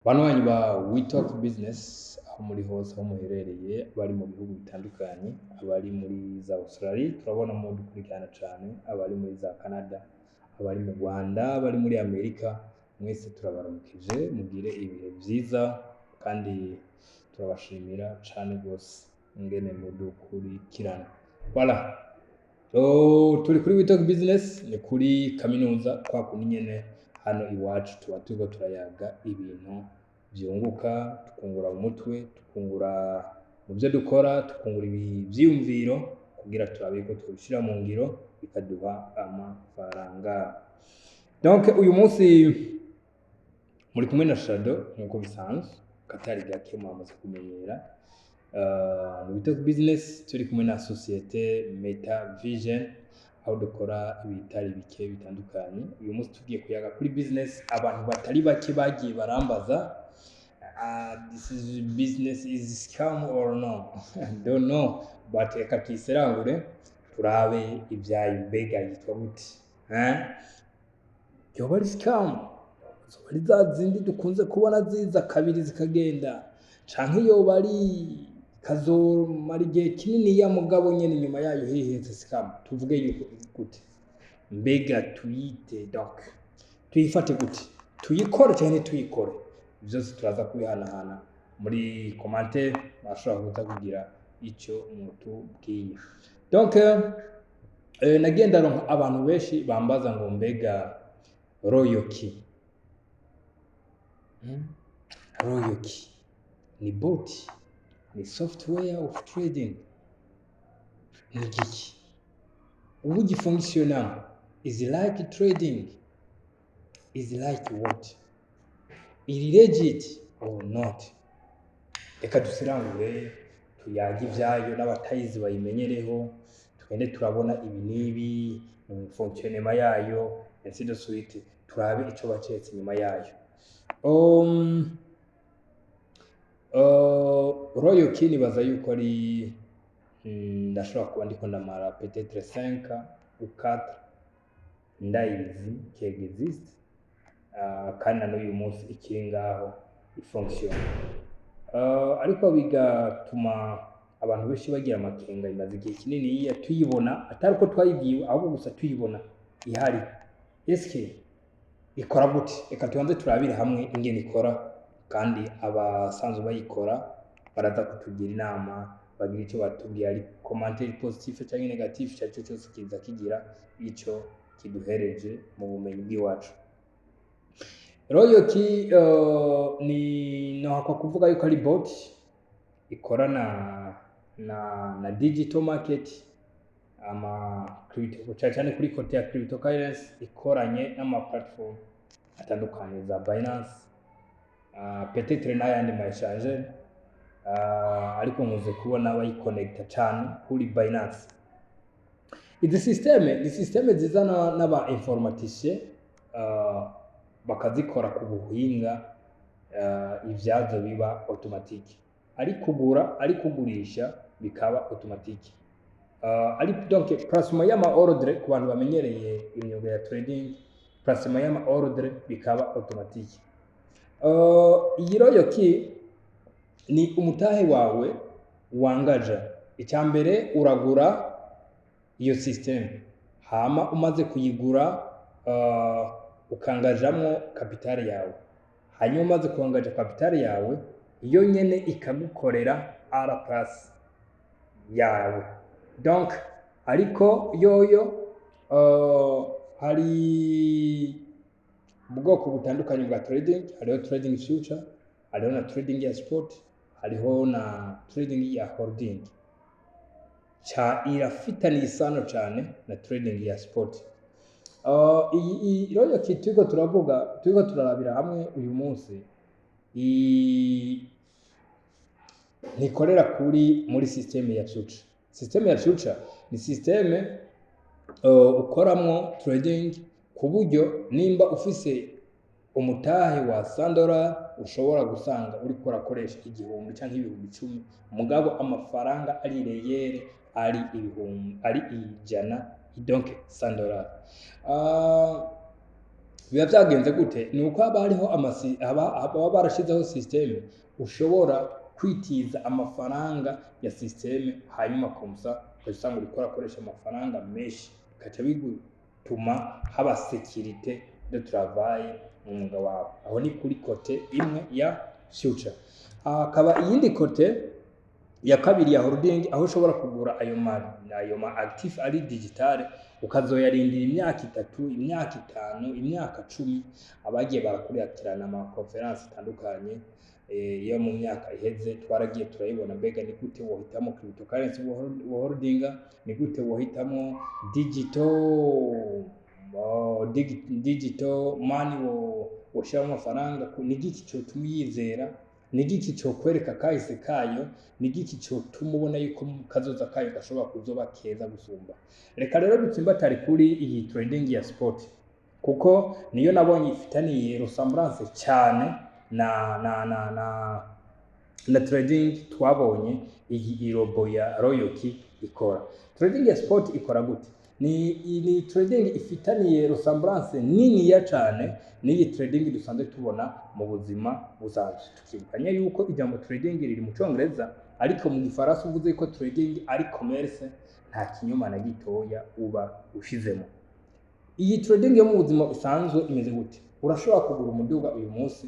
Banywanyi ba We Talk Business aho muri hose aho muherereye bari mu bihugu bitandukanye, abari muri za Australia turabona mu dukurikirana cane, abari muri za Canada, abari mu Rwanda, abari muri Amerika, mwese turabaramukije mugire ibihe vyiza kandi turabashimira cane gose ingene mudukurikirana. Voilà. Turi kuri We Talk Business, ni kuri kaminuza kwa kundi nyene hano iwacu tuba turiko turayaga ibintu vyunguka, tukungura mu mutwe, tukungura mu vyo dukora, tukungura ivyiyumviro kugira turabe ko twobishira mu ngiro bikaduha amafaranga. Donc uyu munsi muri kumwe na Shadow nkuko bisanzwe, katari gake mwamaze kumenyera. We Talk Business turi kumwe na societe Meta Vision aho dukora ibitari bike bitandukanye. Uyu munsi tugiye kuyaga kuri business abantu batari bake bagiye barambaza, this is business is scam or no? Don't know, but reka twiserangure turabe ivyayo mbega yitwa gute, yoba ari scam, zoba ari za zindi dukunze kubona ziza kabiri zikagenda, canke yoba ari kazomara igihe kinini ya mugabo nyene inyuma yayo hiheze scam, tuvuge yuko gute, mbega tuyite donc tuyifate gute, tuyikore canke tuyikore, vyose turaza kubihanahana muri commentaire, bashobora kuza kugira ico mutubwiye. Donc nagenda ronka abantu benshi bambaza ngo mbega Royoki, Royoki ni bot, ni software of trading, ni giki, ubu gifunctiona, is like trading, is like what, is legit or not? Reka dusirangure tuyage ivyayo n'abatayizi bayimenyereho, tugende turabona ibi n'ibi fonctionnement yayo ainsi de suite, turabe ico bacetse inyuma yayo. Royoki nibaza yuko ari ndashobora kuba ndiko ndamara peut-être 5 ou 4 ndayizi qui existe, kandi na n'uyu munsi ikiri ngaho ifonctionne, ariko bigatuma abantu benshi bagira amakenga, imaze igihe kinini tuyibona atari uko twayibwiwe ahubwo gusa tuyibona ihari. Eske ikora gute? Reka tubanze turabire hamwe ingene ikora, kandi abasanzwe bayikora baraza kutugira inama, bagira ico batubwiye, ari commentaire positif canke negatif, ico cyose kiza kigira ico kiduhereje mu bumenyi bw'iwacu. Royoki ni nohakwa kuvuga yuko ari bot ikorana na digital market, crypto cyane kuri kote ya cryptocurrency, ikoranye n'ama platform atandukanye za Binance, peut-être n'ayandi ma exchange, ariko nkuze kubona bayiconnecta cyane kuri Binance. Izi systeme zizana n'aba informaticiens bakazikora ku buhinga, ivyazo biba automatique, ari kugura ari kugurisha bikaba automatique, ari donc placement y'ama ordre ku bantu bamenyereye imyuga ya trading, placement y'ama ordre bikaba automatique. Iyi Royoki ni umutahe wawe wangaja, icyambere uragura iyo system, hama umaze kuyigura ukangajamwo capital yawe, hanyuma umaze kuangaja capital yawe iyo nyene ikagukorera R plus yawe. Donc ariko yoyo hari ubwoko butandukanye bwa trading, hariho trading future, hariho na trading ya spot, hariho na trading ya holding, irafitaniye isano cane na trading ya spot. Iyi Royoki turiko turarabira hamwe uyu munsi, ntikorera muri systeme ya future. Systeme ya future ni systeme ukoramwo trading ku buryo nimba ufise umutahe wa $100 ushobora gusanga uriko urakoresha 1000 canke 1010, mugabo amafaranga ari reyere ari 100, donc $100. biba byagenze gute ni uko haba hariho baba barashizeho systeme ushobora kwitiza amafaranga ya systeme hanyuma komsa ugasanga uriko urakoresha amafaranga menshi bikaca bigutuma haba sécurité de travail mu mwuga wawe. Aho ni kuri kote imwe ya future. Hakaba iyindi kote ya kabiri ya holding aho ushobora kugura ayo ma actif ari digitale ukazoyarindira imyaka 3, imyaka 5, imyaka 10 abagiye barakurikirana ama conference atandukanye iyo mu myaka iheze twaragiye turayibona mbega ni gute wohitamo cryptocurrency wo holdinga, ni gute wohitamo digital money woshira amafaranga, ni giki cyotuma yizera, ni giki cyokwereka kahise kayo, ni giki cyotuma ubona yuko kazoza kayo gashobora kuzoba keza gusumba. Reka rero dutsimbatari kuri iyi trading ya sport kuko niyo nabonye ifitaniye ressemblance cyane na trading twabonye iyi robo ya Royalty ikora. Trading ya sport ikora gute? Ni trading ifitaniye ressemblance nini ya cyane n'iyi trading dusanzwe tubona mu buzima busanzwe. Tukibukanye yuko ijambo trading riri mu Cyongereza ariko mu Gifaransa uvuze ko trading ari commerce nta kinyoma na gitoya uba ushizemo. Iyi trading yo mu buzima usanzwe imeze gute? Urashobora kugura umuduga uyu munsi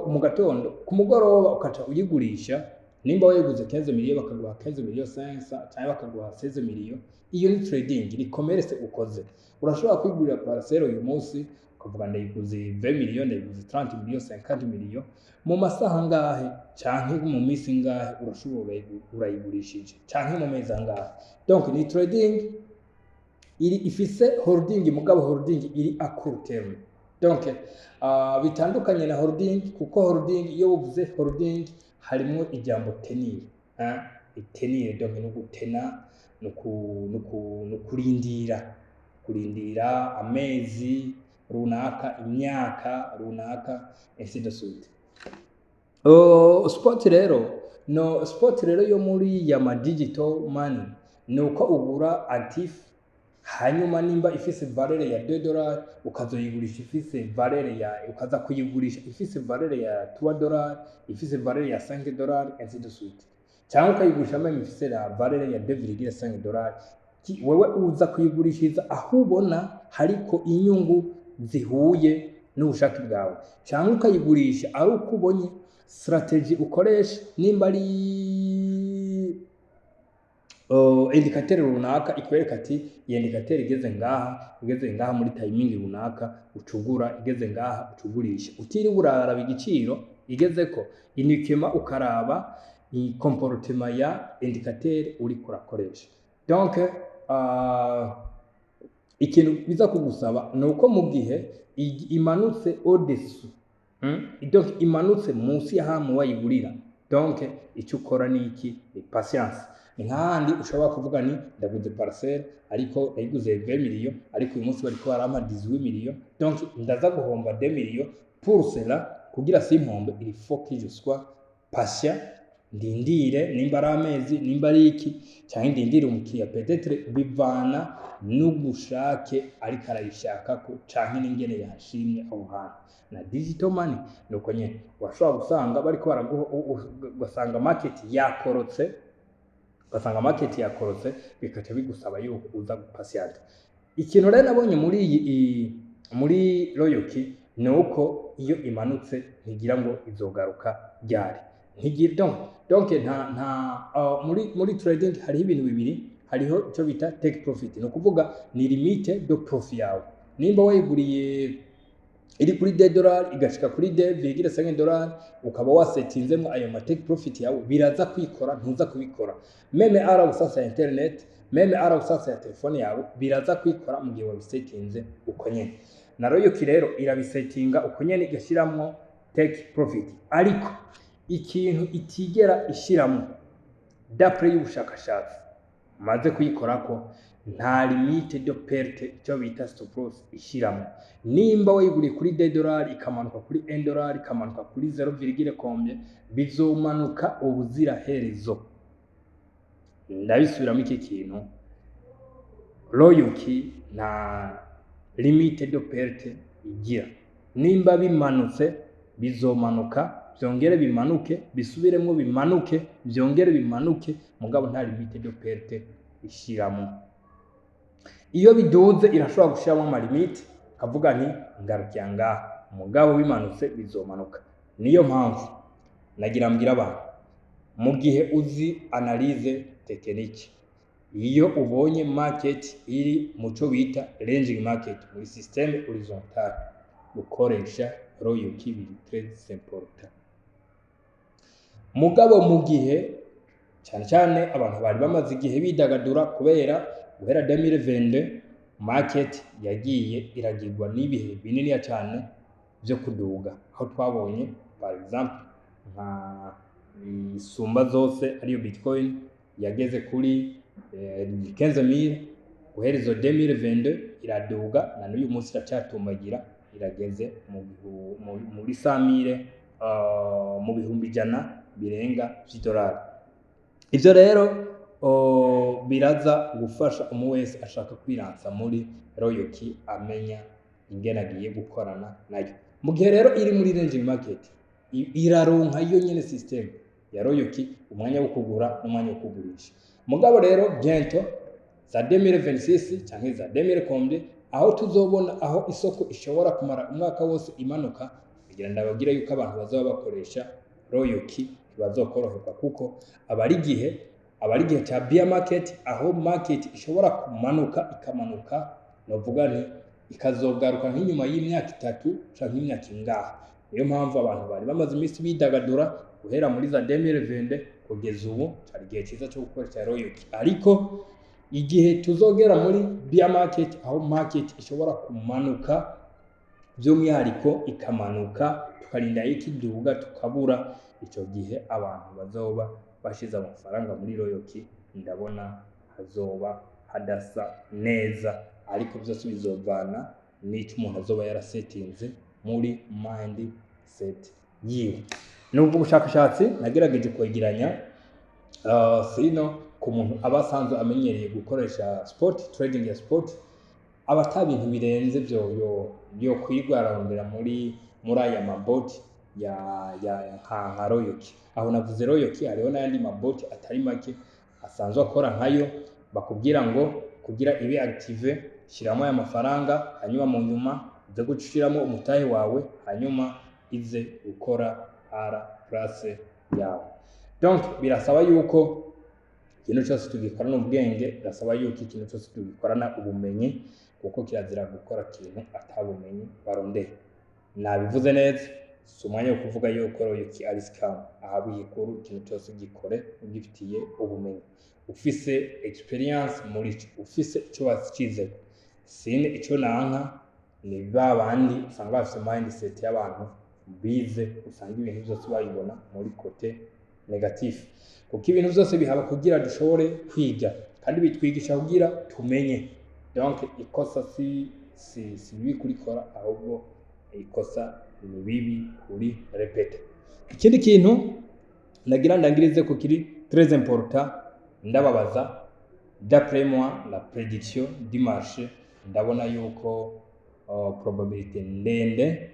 mu gatondo ku mugoroba ukaca uyigurisha, nimba wayiguze 15 million bakaguha 15 million 500 cyangwa bakaguha 16 million. Iyo ni trading, ni commerce ukoze. Urashobora kwigurira parcelle uyu munsi ukavuga ndayiguze 20 million, ndayiguze 30 million, 50 million mu masaha ngahe canke mu minsi ngahe urashobora urayigurishije canke mu mezi ngahe. Donc ni trading iri ifise holding mugabo holding iri a court terme. Donc bitandukanye na holding kuko holding iyo uvuze holding harimo ijambo tenir, tenir donc no gutena no kurindira amezi runaka, imyaka runaka ainsi de suite. Sport rero yo muri ya ma digital money nuko ugura actif hanyuma nimba ifise valeur ya $2 ukazoyigurisha ifise valeur ya ukaza kuyigurisha ifise valeur ya $3, ifise valeur ya $5 ainsi de suite. Cyangwa ukayigurisha meme ifise la valeur ya $2.5. Wewe uza kuyigurishiriza aho ubona hariko inyungu zihuye n'ubushake bwawe, cyangwa ukayigurisha ari uko ubonye strategy ukoresha nimba ari indicateur runaka ikwereka ati iyi indicateur igeze ngaha muri timing runaka ucugura, igeze ngaha ucugurisha utiri buraraba igiciro igeze ko inikema ukaraba comportement ya indicateur uri kurakoresha. Donc ikintu biza kugusaba nuko mu gihe imanutse au-dessous, donc imanutse munsi ya hamwe wayigurira, donc icyo ukora ni iki? Ni patience. Ni nk'ahandi ushobora kuvuga ni ndaguze parcelle ariko nayiguze 20 million ariko uyu munsi bariko barampa 18 million, donc ndaza guhomba 2 million. Pour cela kugira simpombe il faut que je sois patient, ndindire nimba ari amezi nimba ari iki cyangwa ndindire umukiriya peut-être bivana n'ubushake ariko arayishaka ko canke n'ingene yashimye aho hantu. Na digital money nuko nyene washobora gusanga bariko baraguha market yakorotse bikaca bigusaba yuko uza gupasiata. Ikintu rero nabonye muri Royalty nuko iyo imanutse ntigira ngo izogaruka ryari, ntigira donc muri trading hari ibintu bibiri, hariho icyo bita take profit, no kuvuga ni limite de profit yawe. Nimba wayiguriye iri kuri $2 igashika kuri $2.5 ukaba wasetinzemo ayo ma take profit yawe biraza kwikora, ntuza kubikora meme ara usasa ya internet, meme ara usasa ya telefone yawe biraza kwikora mu gihe wabisetinze uko nyene. Na Royalty rero irabisetinga uko nyene igashiramwo take profit, ariko ikintu itigera ishiramo d'après y'ubushakashatsi maze kuyikorako nta limite de perte cyo bita stop loss ishiramo. Nimba wayiguriye kuri $2 ikamanuka kuri $1 ikamanuka kuri 0,combien bizomanuka ubuzira herezo. Ndabisubiramo iki kintu, Royalty na limite de perte igira. Nimba bimanutse bizomanuka byongere bimanuke bisubiremo bimanuke byongere bimanuke mugabo nta limite de perte ishiramo. Iyo biduze irashobora gushiramo ama limite kavuga nti ngarukiya ngaha mugabo bimanutse bizomanuka. Niyo mpamvu nagira mbwira abantu mu gihe uzi analyse technique, iyo ubonye market iri muco bita ranging market muri systeme horizontale ukoresha ROIOKI biri très important. Mugabo mu gihe cyane cyane abantu bari bamaze igihe bidagadura kubera guhera 2022 market yagiye iragirwa n'ibihe binini cyane byo kuduga, aho twabonye par exemple nka isumba zose ariyo Bitcoin yageze kuri 15,000 guhereza 2022 iraduga na n'uyu munsi iracyatumbagira irageze muri 100,000 mu bihumbi ijana birenga $100. Ivyo rero biraza gufasha umu wese ashaka kwiransa muri ROIOKI amenya ingene agiye gukorana nayo. Mu gihe rero iri muri ranging market iraronka iyo nyene system ya ROIOKI umwanya wo kugura n'umwanya wo kugurisha. Mugabo rero bientôt za 2026 canke za 2030 aho tuzobona aho isoko ishobora kumara umwaka wose imanuka, kugira ndababwira yuko abantu bazaba bakoresha ROIOKI bazokoroherwa kuko abari gihe cha bear market aho market ishobora kumanuka ikamanuka novuga nti ikazogaruka nk'inyuma y'imyaka 3 canke imyaka ingaha. Niyo mpamvu abantu bari bamaze iminsi bidagadura guhera muri za 2020 kugeza ubu cyari gihe cyiza cyo gukoresha ROIOKI, ariko igihe tuzogera muri bear market aho market ishobora kumanuka by'umwihariko ikamanuka tukarinda ikiduga tukabura, icyo gihe abantu bazoba bashize amafaranga muri ROIOKI ndabona hazoba hadasa neza, ariko byose bizovana n'icyo umuntu azoba yarasetinze muri mindset yiwe. Nubwo ubushakashatsi nagerageje kwegeranya sino ku muntu abasanzwe amenyereye gukoresha sport trading ya sport abata bintu birenze byo kwigwararondera muri aya maboti ya nka ROIOKI. Aho navuze ROIOKI hariho n'ayandi maboti atari make asanzwe akora nkayo, bakubwira ngo kugira ibe active shiramo aya mafaranga hanyuma mu nyuma uze gushiramo umutahe wawe hanyuma ize gukora R+ yawe. Donc birasaba yuko ikintu cyose tugikorana ubwenge, birasaba yuko ikintu cyose tugikorana ubumenyi, kuko kirazira gukora ikintu atabumenyi barondeye. Nabivuze neza si umwanya wo kuvuga yuko ROIOKI ari scam, ahabu yikuru ikintu cyose gikore ugifitiye ubumenyi, ufise experience muri cyo, ufise icyo wacize. Sine icyo nanka ni babandi usanga bafite mindset y'abantu bize, usanga ibintu byose bayibona muri kote negatif, kuko ibintu byose bihaba kugira dushobore kwiga kandi bitwigisha kugira tumenye. Donc ikosa si bibi kurikora, ahubwo ikosa ni bibi kuri repete. Ikindi kintu nagira ndangirize ko kiri très important, ndababaza d'après moi la prédiction du marché, ndabona yuko probabilité ndende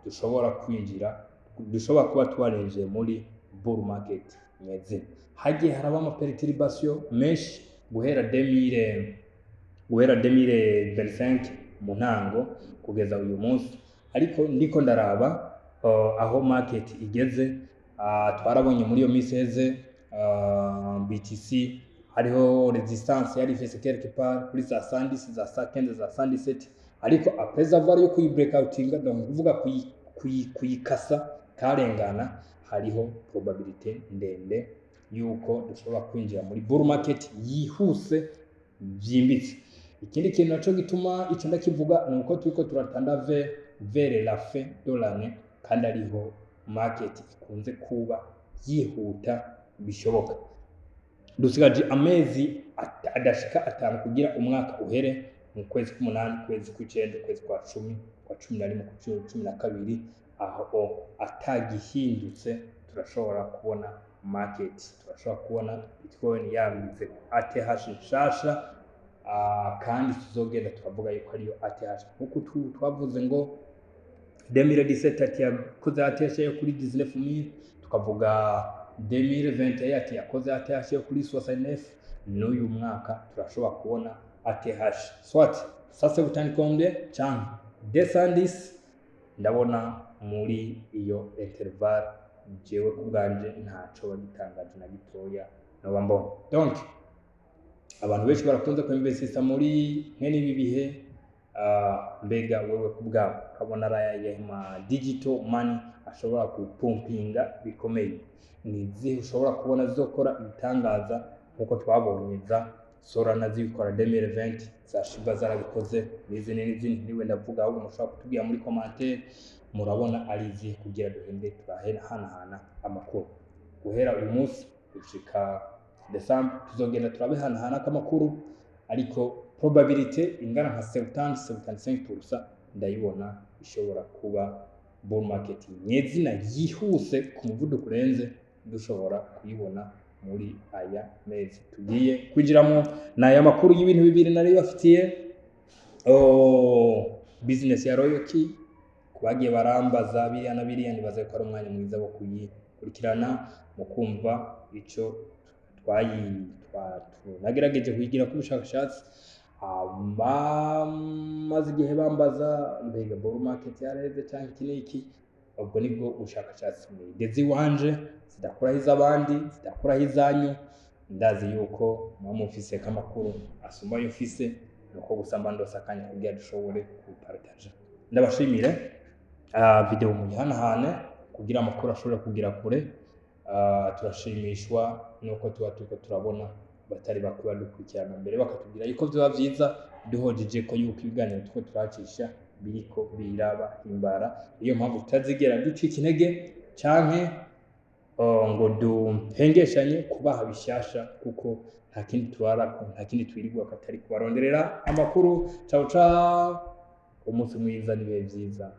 dushobora kwinjira, dushobora kuba twarinjiye muri bull market nyeze. Hagiye haraba ama perturbation menshi guhera 2025 mu ntango kugeza uyu munsi, ariko ndiko ndaraba aho market igeze. Twarabonye muri iyo miseze BTC hariho resistance yari ifise quelque part kuri za 110 za 115 za 117, ariko après avoir yo kuyi breakoutinga, donc kuvuga kuyikasa karengana, hariho probabilité ndende yuko dushobora kwinjira muri bull market yihuse byimbitse. Ikindi kintu naco gituma ico ndakivuga nuko turiko turatanda vers la fin de l'année, kandi ariho market ikunze kuba yihuta bishoboka. Dusigaje amezi adashika 5 kugira umwaka uhere, mu kwezi k'8, kwezi k'9, kwezi kwa 10, kwa 11, kwa 12, aho atagihindutse turashobora kubona market, turashobora kubona Bitcoin yabize ATH nshasha kandi tuzogenda turavuga yuko ariyo ATH nkuko twavuze ngo 2017 ati yakoze ATH yo kuri 19000, tukavuga 2021 ati yakoze ATH yo kuri 69, n'uyu mwaka turashobora kubona ATH soit ça c'est autant combien cyangwa 210. ndabona muri iyo interval jewe kubwanje ntaco bagitangaje na gitoya no mbona. Donc abantu benshi barakunze ko investisa muri nkene ibi bihe, mbega wewe kubwawe ukabona arayahema digital money ashobora kupumpinga bikomeye, nizihe ushobora kubona zizokora ibitangaza nkuko twabonye za Solana zibikora 2020, za Shiba zarabikoze, n'izindi niwe ndavuga ahubwo mushobora kutubwira muri commentaire murabona ari izihe kugira duhende turahanahana amakuru guhera uyu munsi gushika December. Tuzogenda turabihanahana amakuru, ariko probability ingana nka 70-75% ndayibona ishobora kuba bull market nyezina yihuse ku muvuduko urenze dushobora kuyibona muri aya mezi tugiye kwinjiramo. N'aya makuru y'ibintu bibiri nari bafitiye business ya Royal Key kubagiye barambaza biriya na biriya, nibaza ko ari umwanya mwiza wo kuyikurikirana mu kumva ico nagerageje kuyigira ku bushakashatsi. Maze igihe bambaza mbega bull market yareze cyangwa iki n'iki, ubwo nibwo ubushakashatsi mwidezi wanje zidakuraho iz'abandi zidakuraho izanyu. Ndazi yuko mufise kamakuru asumba yo fise, nuko gusamba ndose akanya kugira dushobore kupartager. Ndabashimire video muyihanahane kugira amakuru ashobora kugira kure. Turashimishwa nuko tuko turabona batari bakuba dukurikirana mbere bakatubwira yuko byo bavyiza duhojeje ko yuko ibiganiro tuko turacisha biriko biraba himbara. Iyo mpamvu tutazigera ducika intege canke ngo dumpengeshanye kubaha bishasha, kuko nta kindi turarako nta kindi twirirwa katari kubaronderera amakuru. Ciao ciao, umunsi mwiza n'ibihe vyiza.